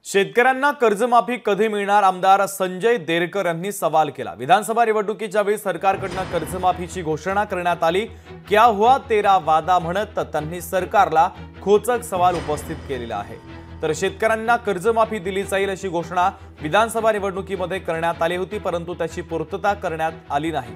शेतकऱ्यांना कर्जमाफी कधी मिळणार? आमदार संजय देरकर यांनी सवाल केला। विधानसभा निवडणुकीच्या वेळी सरकारकडून कर्जमाफीची घोषणा करण्यात आली। क्या हुआ तेरा वादा म्हणत त्यांनी सरकारला खोचक सवाल उपस्थित केलेला आहे। तर शेतकऱ्यांना कर्जमाफी दिली जाईल अशी घोषणा विधानसभा निवडणुकीमध्ये करण्यात आली होती, परंतु त्याची पूर्तता करण्यात आली नाही।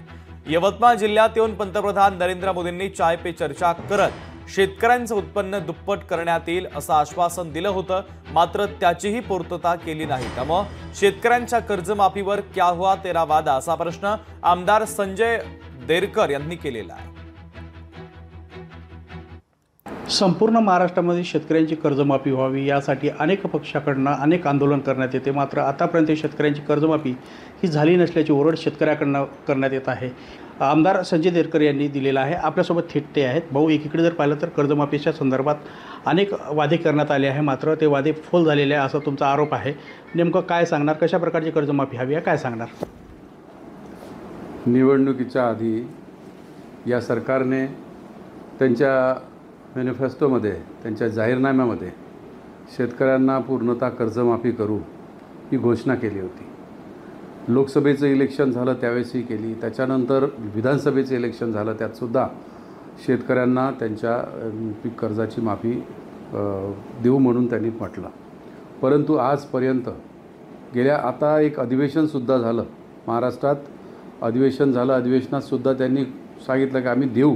यवतमाळ जिल्ह्यात येऊन पंतप्रधान नरेंद्र मोदींनी चाय पे चर्चा करत शेतकऱ्यांचं उत्पन्न दुप्पट करण्यात येईल असं आश्वासन दिलं होतं, मात्र त्याचीही पूर्तता केली नाही। त्यामुळे शेतकऱ्यांच्या कर्जमाफीवर क्या हुआ तेरा वादा असा प्रश्न आमदार संजय देरकर यांनी केलेला आहे। संपूर्ण महाराष्ट्रामध्ये शेतकऱ्यांची कर्जमाफी व्हावी यासाठी अनेक पक्षाकडून अनेक आंदोलन करण्यात येते, मात्र आतापर्यंत शेतकऱ्यांची कर्जमाफी ही झाली नसल्याची ओरड शेतकऱ्याकडून करण्यात येत आहे। आमदार संजय देरकर यांनी दिलेला आहे। आपल्यासोबत थेट ते आहेत। भाऊ, एकीकडे जर पाहिलं तर कर्जमाफीच्या संदर्भात अनेक वादे करण्यात आले आहे, मात्र ते वादे फोल झालेले आहे असा तुमचा आरोप आहे। नेमकं काय सांगणार? कशा प्रकारची कर्जमाफी हवी आहे, काय सांगणार? निवडणुकीच्या आधी या सरकारने त्यांच्या मॅनिफेस्टोमध्ये, त्यांच्या जाहीरनाम्यामध्ये शेतकऱ्यांना पूर्णतः कर्जमाफी करू ही घोषणा केली होती। लोकसभेचं इलेक्शन झालं त्यावेळेसही केली, त्याच्यानंतर विधानसभेचं इलेक्शन झालं त्यातसुद्धा शेतकऱ्यांना त्यांच्या पीक कर्जाची माफी देऊ म्हणून त्यांनी म्हटलं। परंतु आजपर्यंत गेल्या आता एक अधिवेशनसुद्धा झालं महाराष्ट्रात, अधिवेशन झालं, अधिवेशनातसुद्धा त्यांनी सांगितलं की आम्ही देऊ,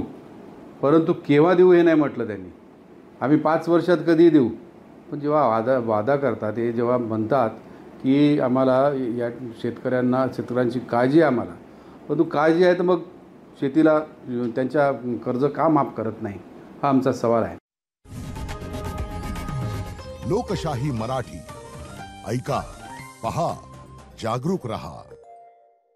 परंतु केव्हा देऊ हे नाही म्हटलं त्यांनी। आम्ही 5 वर्षात कधी देऊ, पण जेव्हा वादा करतात, हे जेव्हा म्हणतात की आम्हाला या शेतकऱ्यांची काळजी आहे आम्हाला, परंतु काळजी आहे तर मग शेतीला त्यांच्या कर्ज का माफ करत नाही, हा आमचा सवाल आहे। लोकशाही मराठी ऐका, पहा, जागरूक रहा।